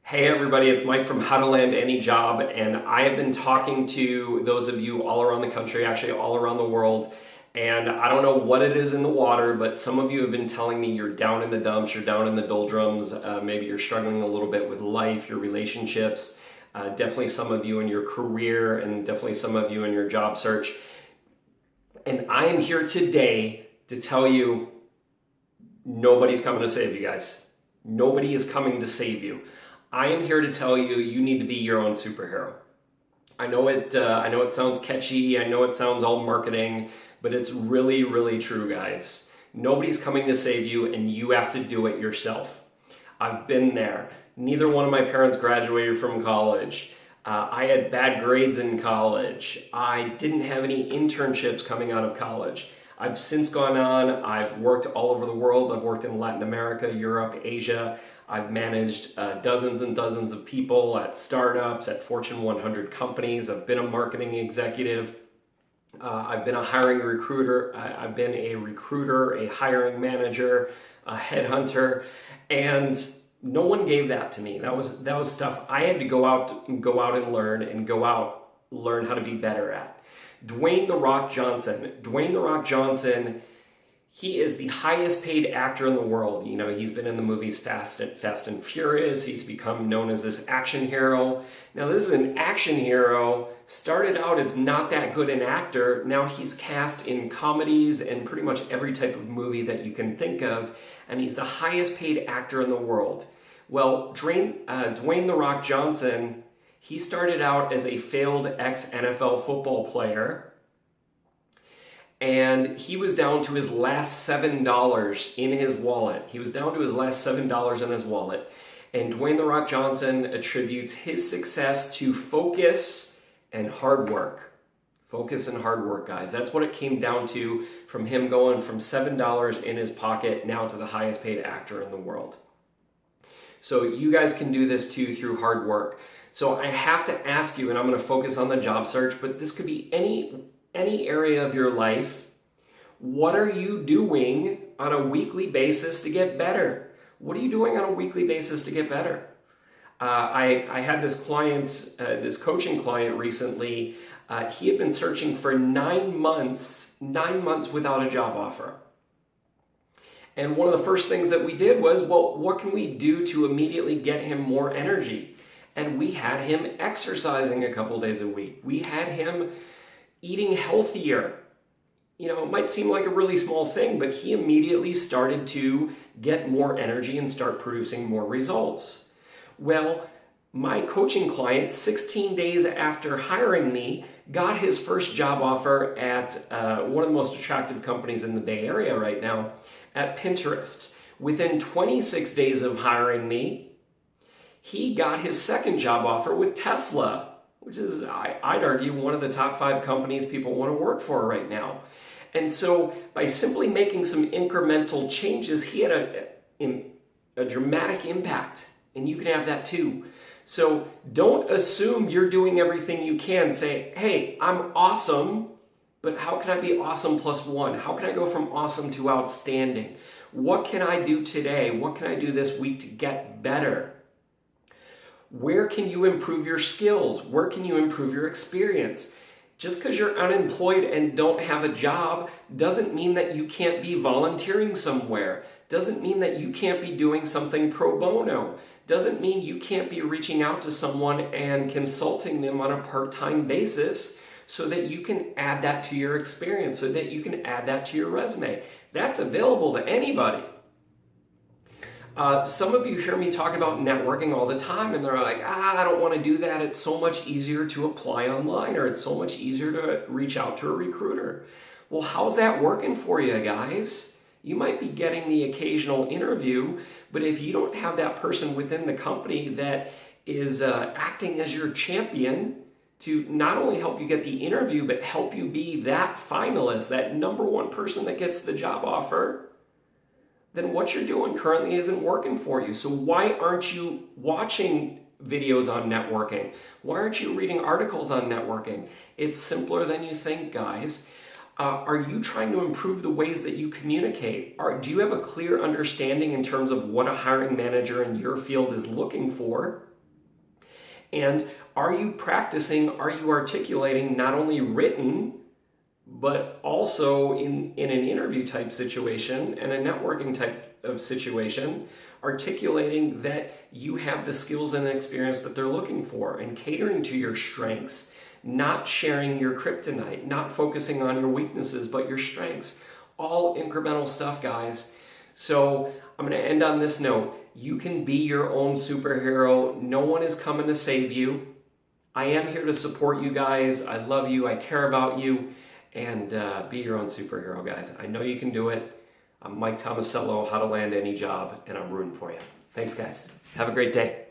Hey everybody, it's Mike from How to Land Any Job, and I have been talking to those of you all around the country, actually all around the world, and I don't know what it is in the water, but some of you have been telling me you're down in the dumps, you're down in the doldrums, maybe you're struggling a little bit with life, your relationships, definitely some of you in your career, and definitely some of you in your job search. And I am here today to tell you nobody's coming to save you guys. Nobody is coming to save you. I am here to tell you you need to be your own superhero. I know it sounds catchy, I know it sounds all marketing, but it's really, really true, guys. Nobody's coming to save you, and you have to do it yourself. I've been there. Neither one of my parents graduated from college. I had bad grades in college. I didn't have any internships coming out of college. I've since gone on, I've worked all over the world. I've worked in Latin America, Europe, Asia. I've managed dozens and dozens of people at startups, at Fortune 100 companies. I've been a marketing executive. I've been a hiring recruiter. I've been a recruiter, a hiring manager, a headhunter, and no one gave that to me. That was stuff I had to go out and learn how to be better at. Dwayne "The Rock" Johnson. Dwayne "The Rock" Johnson, he is the highest paid actor in the world. You know, he's been in the movies Fast and Furious. He's become known as this action hero. Now, this is an action hero. Started out as not that good an actor. Now he's cast in comedies and pretty much every type of movie that you can think of. And he's the highest paid actor in the world. Well, Dwayne "The Rock" Johnson, he started out as a failed ex-NFL football player, and he was down to his last $7 in his wallet. He was down to his last $7 in his wallet. And Dwayne "The Rock" Johnson attributes his success to focus and hard work. Focus and hard work, guys. That's what it came down to, from him going from $7 in his pocket now to the highest paid actor in the world. So you guys can do this too through hard work. So I have to ask you, and I'm going to focus on the job search, but this could be any area of your life. What are you doing on a weekly basis to get better? What are you doing on a weekly basis to get better? I had this client, this coaching client recently. He had been searching for 9 months without a job offer. And one of the first things that we did was, well, what can we do to immediately get him more energy? And we had him exercising a couple days a week. We had him eating healthier. You know, it might seem like a really small thing, but he immediately started to get more energy and start producing more results. Well, my coaching client, 16 days after hiring me, got his first job offer at one of the most attractive companies in the Bay Area right now, at Pinterest. Within 26 days of hiring me, he got his second job offer with Tesla, which is, I'd argue, one of the top 5 companies people want to work for right now. And so by simply making some incremental changes, he had a dramatic impact, and you can have that too. So don't assume you're doing everything you can. Say, hey, I'm awesome, but how can I be awesome plus 1? How can I go from awesome to outstanding? What can I do today? What can I do this week to get better? Where can you improve your skills? Where can you improve your experience? Just because you're unemployed and don't have a job doesn't mean that you can't be volunteering somewhere. Doesn't mean that you can't be doing something pro bono. Doesn't mean you can't be reaching out to someone and consulting them on a part-time basis so that you can add that to your experience, so that you can add that to your resume. That's available to anybody. Some of you hear me talk about networking all the time, and they're like, I don't want to do that. It's so much easier to apply online, or it's so much easier to reach out to a recruiter. Well, how's that working for you, guys? You might be getting the occasional interview, but if you don't have that person within the company that is acting as your champion to not only help you get the interview, but help you be that finalist, that number 1 person that gets the job offer, then what you're doing currently isn't working for you. So why aren't you watching videos on networking? Why aren't you reading articles on networking? It's simpler than you think, guys. Are you trying to improve the ways that you communicate? Do you have a clear understanding in terms of what a hiring manager in your field is looking for? And are you practicing, are you articulating not only written, but also in an interview type situation and a networking type of situation, articulating that you have the skills and experience that they're looking for and catering to your strengths, not sharing your kryptonite, not focusing on your weaknesses, but your strengths. All incremental stuff, guys. So I'm going to end on this note. You can be your own superhero. No one is coming to save you. I am here to support you guys. I love you. I care about you. And be your own superhero, guys. I know you can do it. I'm Mike Tomasello, How to Land Any Job, and I'm rooting for you. Thanks, guys. Have a great day.